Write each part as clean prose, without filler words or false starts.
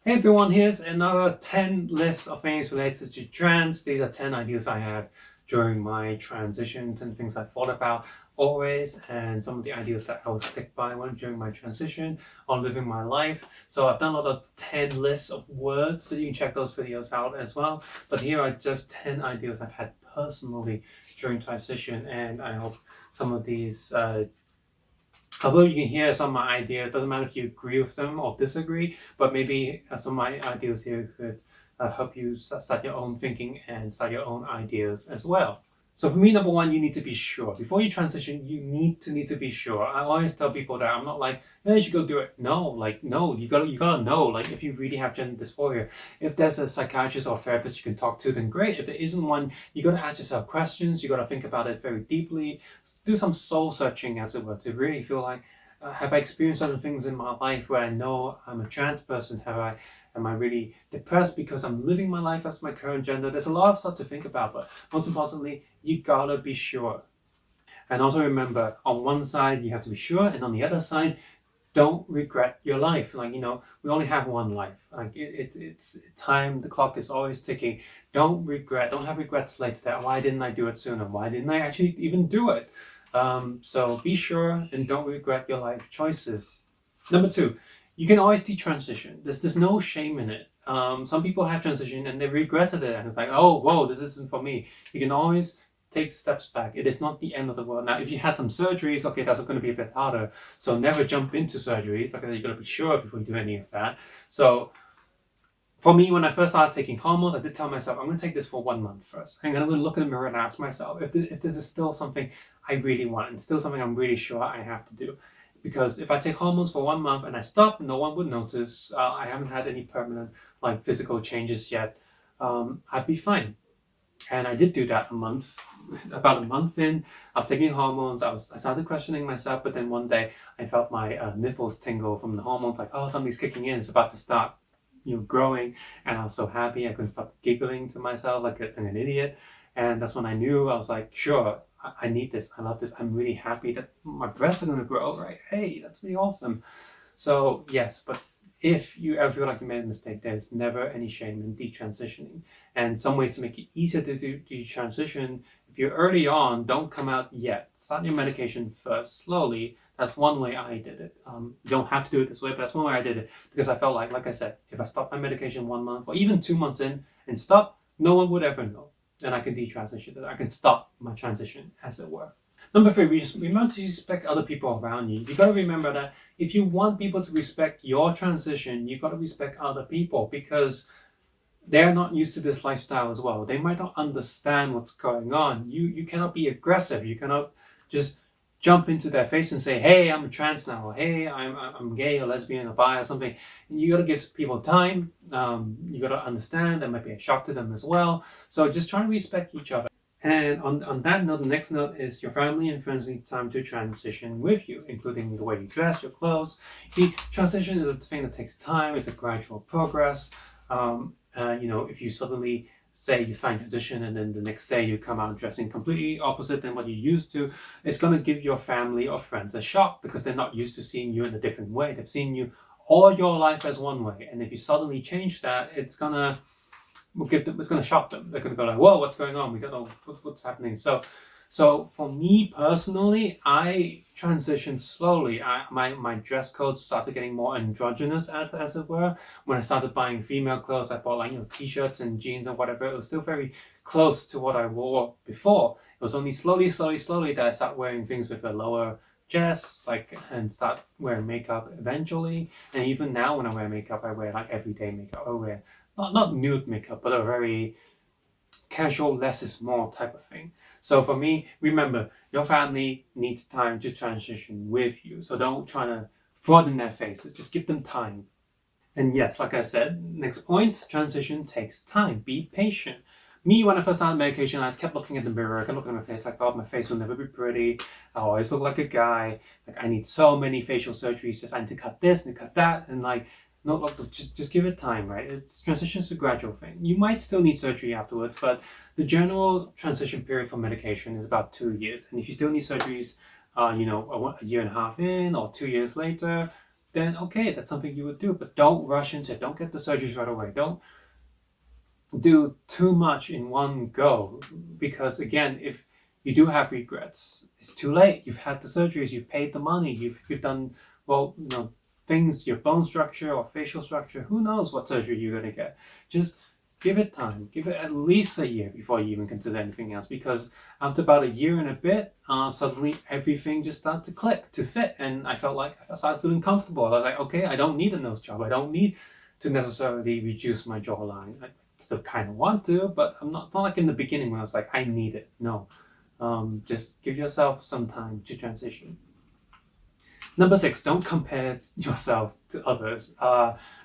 Hey everyone, here's another 10 list of things related to trans. These are 10 ideas I had during my transitions and things I thought about always, and some of the ideas that I was stick by when during my transition on living my life. So I've done a lot of 10 lists of words, so you can check those videos out as well. But here are just 10 ideas I've had personally during transition, and I hope some of these although you can hear some of my ideas, doesn't matter if you agree with them or disagree, but maybe some of my ideas here could help you start your own thinking and start your own ideas as well. So for me, number one, you need to be sure. Before you transition, you need to be sure. I always tell people that I'm not like, yeah, you should go do it. No, like no, you gotta know. Like if you really have gender dysphoria, if there's a psychiatrist or therapist you can talk to, then great. If there isn't one, you gotta ask yourself questions. You gotta think about it very deeply. Do some soul searching, as it were, to really feel like, have I experienced certain things in my life where I know I'm a trans person? Am I really depressed because I'm living my life as my current gender? There's a lot of stuff to think about, but most importantly, you gotta be sure. And also remember, on one side, you have to be sure, and on the other side, don't regret your life. Like, we only have one life. Like, it's time, the clock is always ticking. Don't have regrets later that, why didn't I do it sooner? Why didn't I actually even do it? So be sure and don't regret your life choices. Number two, you can always detransition. There's no shame in it. Some people have transition and they regretted it and it's like, oh, whoa, this isn't for me. You can always take steps back. It is not the end of the world. Now, if you had some surgeries, okay, that's going to be a bit harder. So never jump into surgeries. Like I said, you got to be sure before you do any of that. So for me, when I first started taking hormones, I did tell myself, I'm going to take this for 1 month first. And I'm going to look in the mirror and ask myself if this is still something I really want and still something I'm really sure I have to do. Because if I take hormones for 1 month and I stop, no one would notice. I haven't had any permanent like physical changes yet. I'd be fine. And I did do that about a month in. I was taking hormones. I started questioning myself, but then one day I felt my nipples tingle from the hormones. Like, oh, something's kicking in. It's about to start, growing. And I was so happy. I couldn't stop giggling to myself like an idiot. And that's when I knew. I was like, sure, I need this. I love this. I'm really happy that my breasts are going to grow. Right? Hey, that's really awesome. So yes, but if you ever feel like you made a mistake, there's never any shame in detransitioning. And some ways to make it easier to do detransition, if you're early on, don't come out yet. Start your medication first, slowly. That's one way I did it. You don't have to do it this way, but that's one way I did it because I felt like I said, if I stop my medication 1 month or even 2 months in and stop, no one would ever know. And I can detransition. I can stop my transition, as it were. Number three, remember to respect other people around you. You got to remember that if you want people to respect your transition, you got to respect other people because they're not used to this lifestyle as well. They might not understand what's going on. You cannot be aggressive. You cannot just jump into their face and say, "Hey, I'm trans now," or "Hey, I'm gay or lesbian or bi or something." And you got to give people time. You got to understand. That might be a shock to them as well. So just try to respect each other. And on that note, the next note is your family and friends need time to transition with you, including the way you dress, your clothes. See, transition is a thing that takes time. It's a gradual progress. If you suddenly say you sign transition and then the next day you come out dressing completely opposite than what you used to, it's going to give your family or friends a shock because they're not used to seeing you in a different way. They've seen you all your life as one way. And if you suddenly change that, it's going to shock them. They're going to go like, whoa, what's going on? We don't know what's happening. So for me personally, I transitioned slowly. My dress code started getting more androgynous, as it were. When I started buying female clothes, I bought t-shirts and jeans and whatever. It was still very close to what I wore before. It was only slowly that I started wearing things with a lower chest, and start wearing makeup eventually. And even now, when I wear makeup, I wear like everyday makeup. I wear not nude makeup, but a very casual, less is more type of thing. So for me, remember, your family needs time to transition with you. So don't try to throw it in their faces. Just give them time. And yes, like I said, next point, transition takes time. Be patient. Me, when I first started medication, I just kept looking at the mirror. I kept looking at my face like, oh, my face will never be pretty. I always look like a guy. Like, I need so many facial surgeries. Just I need to cut this and cut that. And no, look, just give it time, right? Transition's a gradual thing. You might still need surgery afterwards, but the general transition period for medication is about 2 years. And if you still need surgeries, a year and a half in or 2 years later, then okay, that's something you would do. But don't rush into it. Don't get the surgeries right away. Don't do too much in one go, because again, if you do have regrets, it's too late. You've had the surgeries, you've paid the money, you've done, well, things, your bone structure or facial structure, who knows what surgery you're going to get. Just give it time. Give it at least a year before you even consider anything else, because after about a year and a bit, suddenly everything just started to click, to fit, and I started feeling comfortable. I was like, okay, I don't need a nose job. I don't need to necessarily reduce my jawline. I still kind of want to, but I'm not. It's not like in the beginning when I was like, I need it. No, just give yourself some time to transition. Number 6, don't compare yourself to others.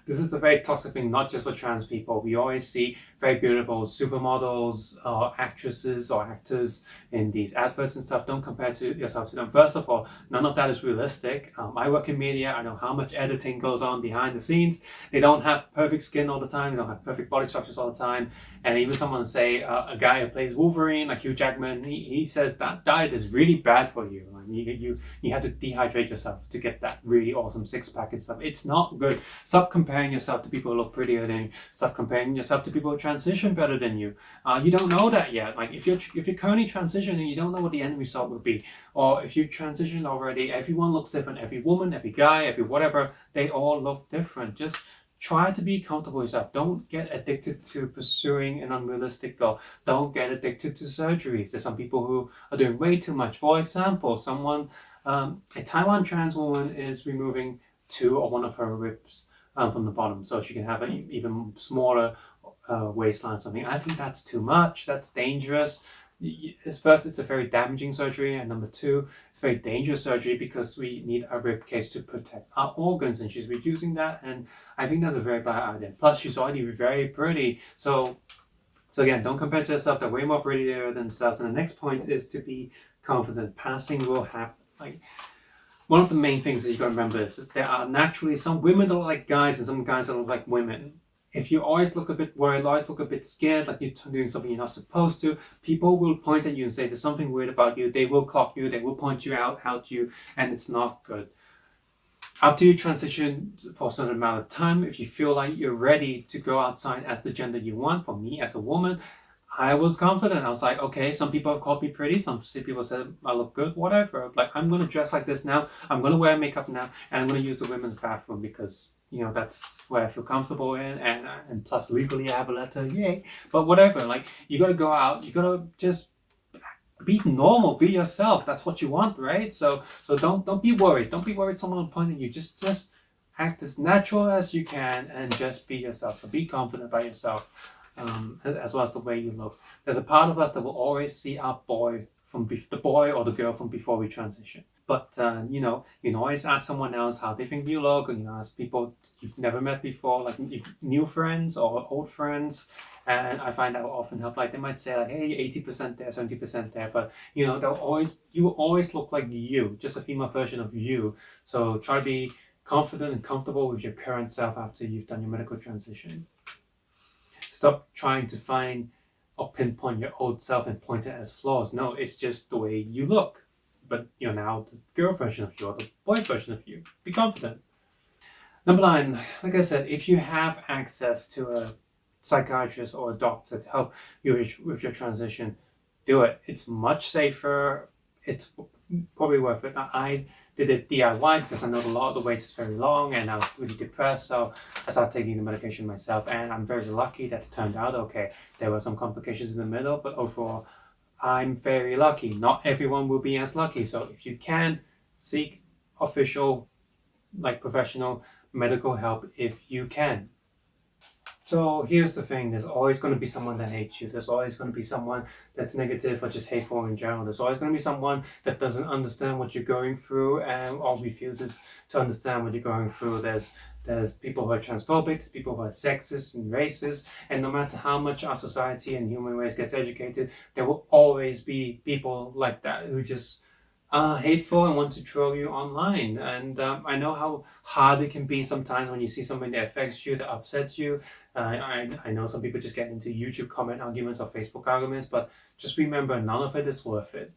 This is a very toxic thing, not just for trans people. We always see very beautiful supermodels or actresses or actors in these adverts and stuff. Don't compare yourself to them. First of all, none of that is realistic. I work in media. I know how much editing goes on behind the scenes. They don't have perfect skin all the time. They don't have perfect body structures all the time. And even someone say, a guy who plays Wolverine, like Hugh Jackman, he says that diet is really bad for you. Like you have to dehydrate yourself to get that really awesome six-pack and stuff. It's not good. Stop comparing yourself to people who look prettier than you. Stop comparing yourself to people who transition better than you. You don't know that yet. Like if you're currently transitioning, you don't know what the end result will be. Or if you transitioned already, everyone looks different. Every woman, every guy, every whatever, they all look different. Just try to be comfortable with yourself. Don't get addicted to pursuing an unrealistic goal. Don't get addicted to surgeries. There's some people who are doing way too much. For example, a Taiwan trans woman is removing 2 or 1 of her ribs from the bottom, so she can have an even smaller waistline or something. I think that's too much. That's dangerous. First, it's a very damaging surgery, and number 2, it's very dangerous surgery because we need a rib cage to protect our organs, and she's reducing that, and I think that's a very bad idea. Plus, she's already very pretty, so again, don't compare to yourself. They're way more prettier than themselves. And the next point is to be confident. Passing will happen. Like, one of the main things that you got to remember is that there are naturally some women that look like guys and some guys that look like women. If you always look a bit worried, always look a bit scared, like you're doing something you're not supposed to, people will point at you and say there's something weird about you. They will clock you, they will point you out you, and it's not good. After you transition for a certain amount of time, if you feel like you're ready to go outside as the gender you want, for me as a woman, I was confident. I was like, okay, some people have called me pretty, some people said I look good, whatever. Like, I'm going to dress like this now, I'm going to wear makeup now, and I'm going to use the women's bathroom because, that's where I feel comfortable in, and plus legally I have a letter, yay. But whatever, like, you got to go out, you got to just be normal, be yourself. That's what you want, right? So don't be worried. Don't be worried someone will point at you. Just act as natural as you can and just be yourself. So be confident about yourself, as well as the way you look. There's a part of us that will always see our boy the boy or the girl from before we transition. But you can always ask someone else how they think you look, and ask people you've never met before, like new friends or old friends. And I find that will often help. Like, they might say like, hey, 80% there, 70% there, but you will always look like you, just a female version of you. So try to be confident and comfortable with your current self after you've done your medical transition. Stop trying to find or pinpoint your old self and point it as flaws. No, it's just the way you look. But you're now the girl version of you or the boy version of you. Be confident. Number 9, like I said, if you have access to a psychiatrist or a doctor to help you with your transition, do it. It's much safer. It's probably worth it. I did it DIY because I know a lot of the wait is very long and I was really depressed, so I started taking the medication myself, and I'm very lucky that it turned out okay. There were some complications in the middle, but overall I'm very lucky. Not everyone will be as lucky, so if you can, seek official, professional medical help if you can. So here's the thing, there's always going to be someone that hates you. There's always going to be someone that's negative or just hateful in general. There's always going to be someone that doesn't understand what you're going through or refuses to understand what you're going through. There's people who are transphobic, there's people who are sexist and racist, and no matter how much our society and human race gets educated, there will always be people like that who just hateful and want to troll you online. And I know how hard it can be sometimes when you see something that affects you, that upsets you. I know some people just get into YouTube comment arguments or Facebook arguments, but just remember, none of it is worth it.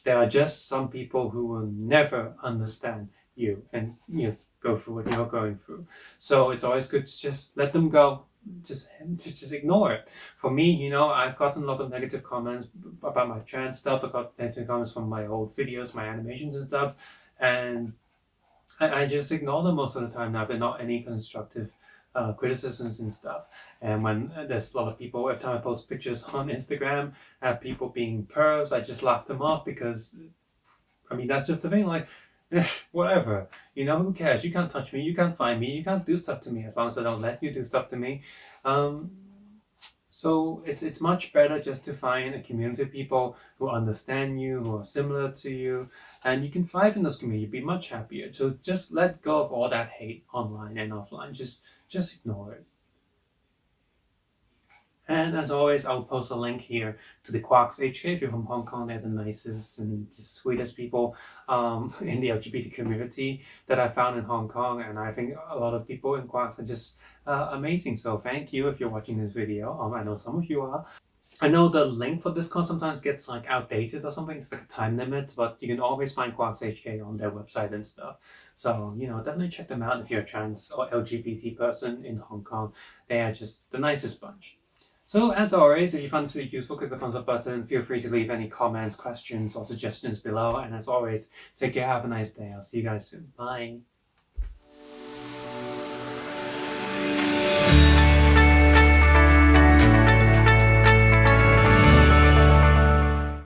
There are just some people who will never understand you, and go through what you're going through. So it's always good to just let them go. Just ignore it. For me, you know, I've gotten a lot of negative comments about my trans stuff. I got negative comments from my old videos, my animations and stuff, and I just ignore them most of the time now. They're not any constructive criticisms and stuff. And when there's a lot of people, every time I post pictures on Instagram, people being pervs, I just laugh them off because, I mean, that's just the thing. Like, whatever, you know, who cares? You can't touch me, you can't find me, you can't do stuff to me as long as I don't let you do stuff to me. So it's much better just to find a community of people who understand you, who are similar to you, and you can thrive in those communities. You'd be much happier. So just let go of all that hate online and offline. Just ignore it. And as always, I'll post a link here to the Quarks HK. If you're from Hong Kong, they're the nicest and just sweetest people in the LGBT community that I found in Hong Kong. And I think a lot of people in Quarks are just amazing. So thank you if you're watching this video. I know some of you are. I know the link for Discord sometimes gets like outdated or something. It's like a time limit, but you can always find Quarks HK on their website and stuff. So, you know, definitely check them out if you're a trans or LGBT person in Hong Kong. They are just the nicest bunch. So as always, if you found this video useful, click the thumbs up button. Feel free to leave any comments, questions, or suggestions below. And as always, take care, have a nice day. I'll see you guys soon. Bye.